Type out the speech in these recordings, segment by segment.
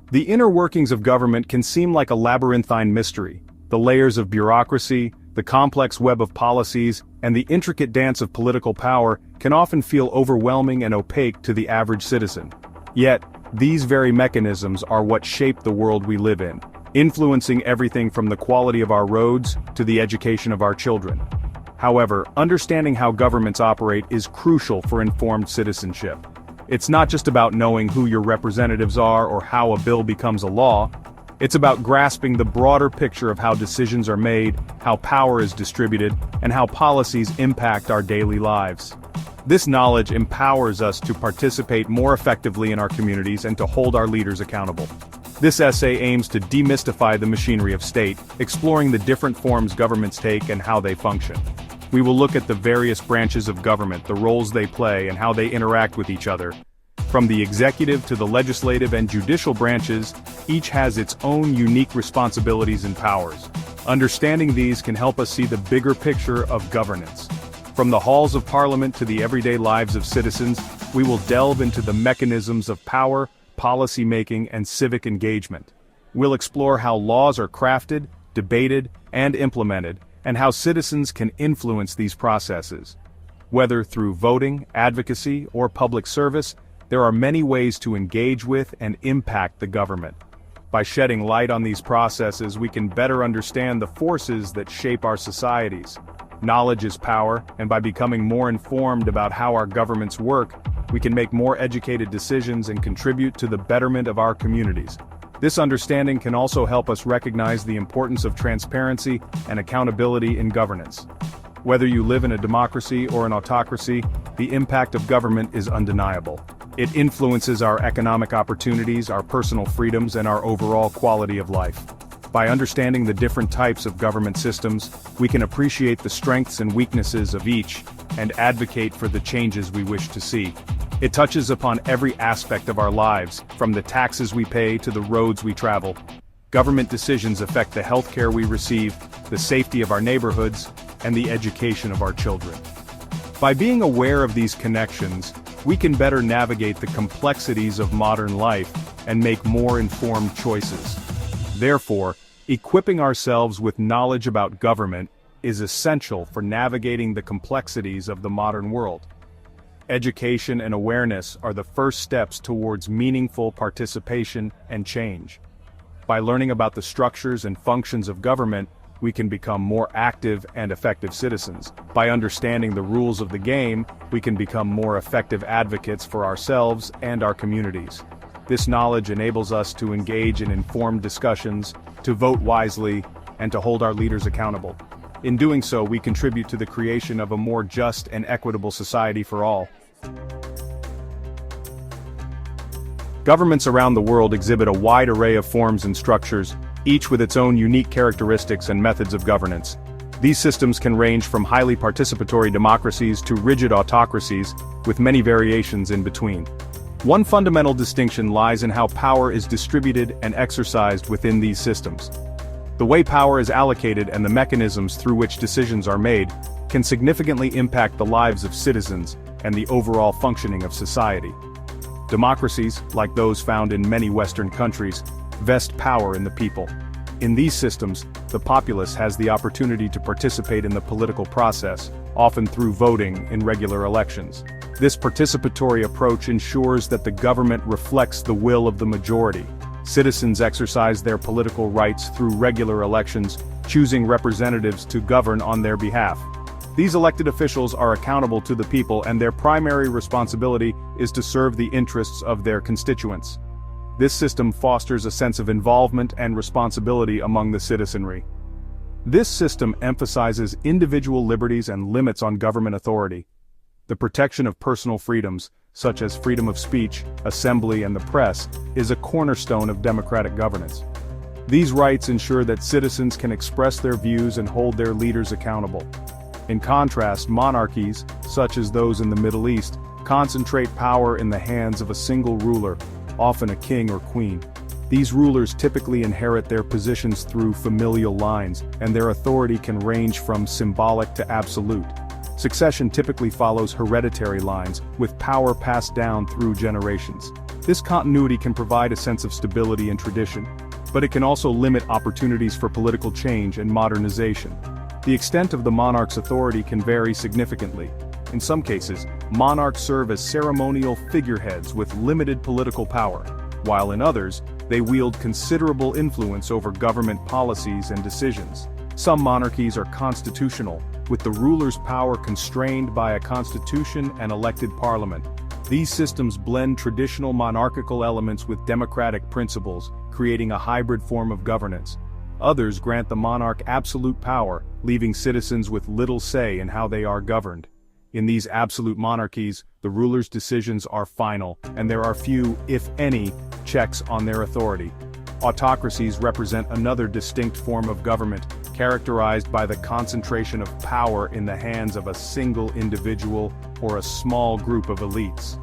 The inner workings of government can seem like a labyrinthine mystery. The layers of bureaucracy, the complex web of policies, and the intricate dance of political power can often feel overwhelming and opaque to the average citizen. Yet, these very mechanisms are what shape the world we live in, influencing everything from the quality of our roads to the education of our children. However, understanding how governments operate is crucial for informed citizenship. It's not just about knowing who your representatives are or how a bill becomes a law. It's about grasping the broader picture of how decisions are made, how power is distributed, and how policies impact our daily lives. This knowledge empowers us to participate more effectively in our communities and to hold our leaders accountable. This essay aims to demystify the machinery of state, exploring the different forms governments take and how they function. We will look at the various branches of government, the roles they play, and how they interact with each other. From the executive to the legislative and judicial branches, each has its own unique responsibilities and powers. Understanding these can help us see the bigger picture of governance. From the halls of Parliament to the everyday lives of citizens, we will delve into the mechanisms of power, policy making, and civic engagement. We'll explore how laws are crafted, debated, and implemented, and how citizens can influence these processes. Whether through voting, advocacy, or public service, there are many ways to engage with and impact the government. By shedding light on these processes, we can better understand the forces that shape our societies. Knowledge is power, and by becoming more informed about how our governments work, we can make more educated decisions and contribute to the betterment of our communities. This understanding can also help us recognize the importance of transparency and accountability in governance. Whether you live in a democracy or an autocracy, the impact of government is undeniable. It influences our economic opportunities, our personal freedoms, and our overall quality of life. By understanding the different types of government systems, we can appreciate the strengths and weaknesses of each and advocate for the changes we wish to see. It touches upon every aspect of our lives, from the taxes we pay to the roads we travel. Government decisions affect the healthcare we receive, the safety of our neighborhoods, and the education of our children. By being aware of these connections, we can better navigate the complexities of modern life and make more informed choices. Therefore, equipping ourselves with knowledge about government is essential for navigating the complexities of the modern world. Education and awareness are the first steps towards meaningful participation and change. By learning about the structures and functions of government, we can become more active and effective citizens. By understanding the rules of the game, we can become more effective advocates for ourselves and our communities. This knowledge enables us to engage in informed discussions, to vote wisely, and to hold our leaders accountable. In doing so, we contribute to the creation of a more just and equitable society for all. Governments around the world exhibit a wide array of forms and structures, each with its own unique characteristics and methods of governance. These systems can range from highly participatory democracies to rigid autocracies, with many variations in between. One fundamental distinction lies in how power is distributed and exercised within these systems. The way power is allocated and the mechanisms through which decisions are made can significantly impact the lives of citizens and the overall functioning of society. Democracies, like those found in many Western countries, vest power in the people. In these systems, the populace has the opportunity to participate in the political process, often through voting in regular elections. This participatory approach ensures that the government reflects the will of the majority. Citizens exercise their political rights through regular elections, choosing representatives to govern on their behalf. These elected officials are accountable to the people, and their primary responsibility is to serve the interests of their constituents. This system fosters a sense of involvement and responsibility among the citizenry. This system emphasizes individual liberties and limits on government authority. The protection of personal freedoms, such as freedom of speech, assembly, and the press, is a cornerstone of democratic governance. These rights ensure that citizens can express their views and hold their leaders accountable. In contrast, monarchies, such as those in the Middle East, concentrate power in the hands of a single ruler, often a king or queen. These rulers typically inherit their positions through familial lines, and their authority can range from symbolic to absolute. Succession typically follows hereditary lines, with power passed down through generations. This continuity can provide a sense of stability and tradition, but it can also limit opportunities for political change and modernization. The extent of the monarch's authority can vary significantly. In some cases, monarchs serve as ceremonial figureheads with limited political power, while in others, they wield considerable influence over government policies and decisions. Some monarchies are constitutional, with the ruler's power constrained by a constitution and elected parliament. These systems blend traditional monarchical elements with democratic principles, creating a hybrid form of governance. Others grant the monarch absolute power, leaving citizens with little say in how they are governed. In these absolute monarchies, the ruler's decisions are final, and there are few, if any, checks on their authority. Autocracies represent another distinct form of government, characterized by the concentration of power in the hands of a single individual or a small group of elites.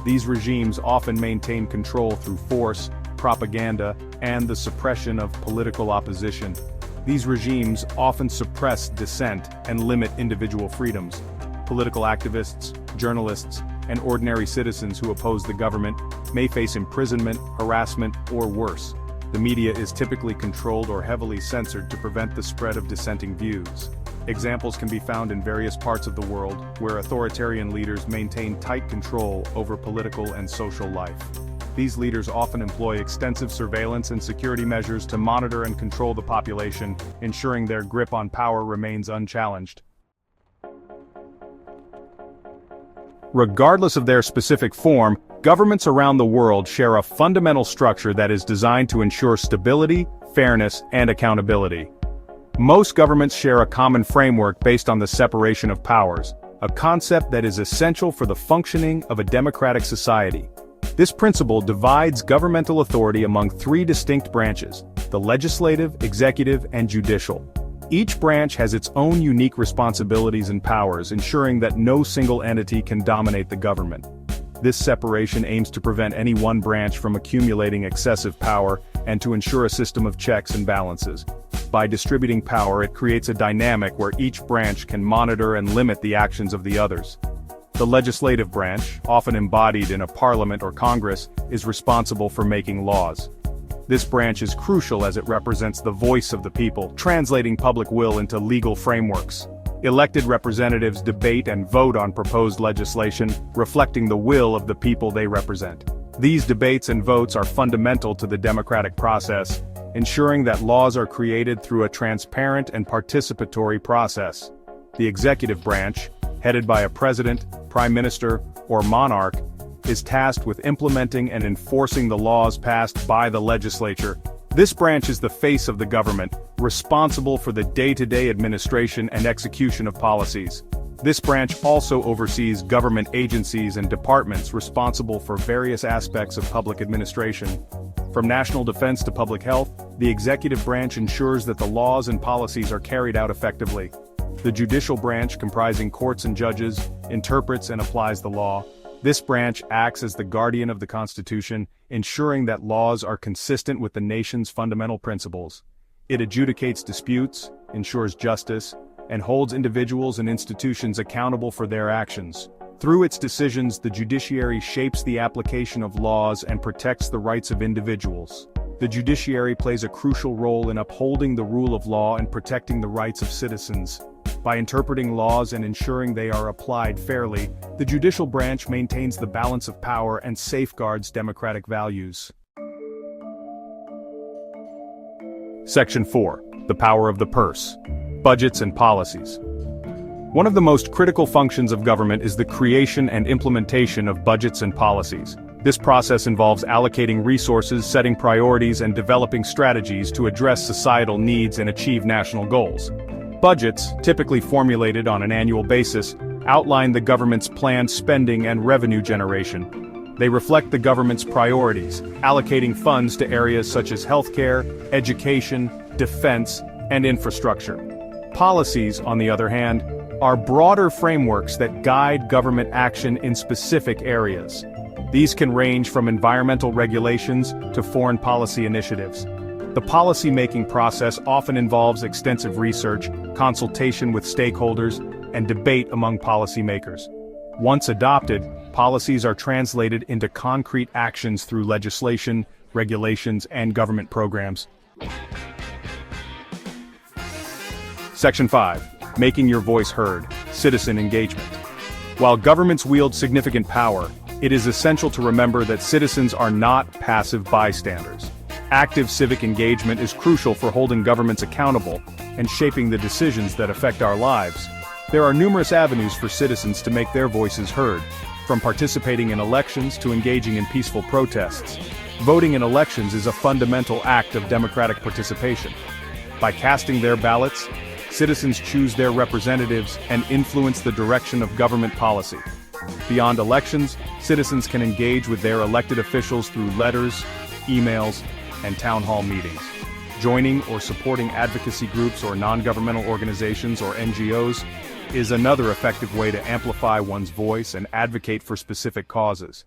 These regimes often maintain control through force, propaganda, and the suppression of political opposition. These regimes often suppress dissent and limit individual freedoms. Political activists, journalists, and ordinary citizens who oppose the government may face imprisonment, harassment, or worse. The media is typically controlled or heavily censored to prevent the spread of dissenting views. Examples can be found in various parts of the world where authoritarian leaders maintain tight control over political and social life. These leaders often employ extensive surveillance and security measures to monitor and control the population, ensuring their grip on power remains unchallenged. Regardless of their specific form, governments around the world share a fundamental structure that is designed to ensure stability, fairness, and accountability. Most governments share a common framework based on the separation of powers, a concept that is essential for the functioning of a democratic society. This principle divides governmental authority among three distinct branches: the legislative, executive, and judicial. Each branch has its own unique responsibilities and powers, ensuring that no single entity can dominate the government. This separation aims to prevent any one branch from accumulating excessive power and to ensure a system of checks and balances. By distributing power, it creates a dynamic where each branch can monitor and limit the actions of the others. The legislative branch, often embodied in a parliament or Congress, is responsible for making laws. This branch is crucial as it represents the voice of the people, translating public will into legal frameworks. Elected representatives debate and vote on proposed legislation, reflecting the will of the people they represent. These debates and votes are fundamental to the democratic process, ensuring that laws are created through a transparent and participatory process. The executive branch, headed by a president, prime minister, or monarch, is tasked with implementing and enforcing the laws passed by the legislature. This branch is the face of the government, responsible for the day-to-day administration and execution of policies. This branch also oversees government agencies and departments responsible for various aspects of public administration. From national defense to public health, the executive branch ensures that the laws and policies are carried out effectively. The judicial branch, comprising courts and judges, interprets and applies the law. This branch acts as the guardian of the Constitution, ensuring that laws are consistent with the nation's fundamental principles. It adjudicates disputes, ensures justice, and holds individuals and institutions accountable for their actions. Through its decisions, the judiciary shapes the application of laws and protects the rights of individuals. The judiciary plays a crucial role in upholding the rule of law and protecting the rights of citizens. By interpreting laws and ensuring they are applied fairly, the judicial branch maintains the balance of power and safeguards democratic values. Section 4. The power of the purse. Budgets and policies. One of the most critical functions of government is the creation and implementation of budgets and policies. This process involves allocating resources, setting priorities, and developing strategies to address societal needs and achieve national goals. Budgets, typically formulated on an annual basis, outline the government's planned spending and revenue generation. They reflect the government's priorities, allocating funds to areas such as healthcare, education, defense, and infrastructure. Policies, on the other hand, are broader frameworks that guide government action in specific areas. These can range from environmental regulations to foreign policy initiatives. The policy-making process often involves extensive research, consultation with stakeholders, and debate among policymakers. Once adopted, policies are translated into concrete actions through legislation, regulations, and government programs. Section 5. Making your voice heard. Citizen engagement. While governments wield significant power, it is essential to remember that citizens are not passive bystanders. Active civic engagement is crucial for holding governments accountable and shaping the decisions that affect our lives. There are numerous avenues for citizens to make their voices heard, from participating in elections to engaging in peaceful protests. Voting in elections is a fundamental act of democratic participation. By casting their ballots, citizens choose their representatives and influence the direction of government policy. Beyond elections, citizens can engage with their elected officials through letters, emails, and town hall meetings. Joining or supporting advocacy groups or non-governmental organizations or NGOs is another effective way to amplify one's voice and advocate for specific causes.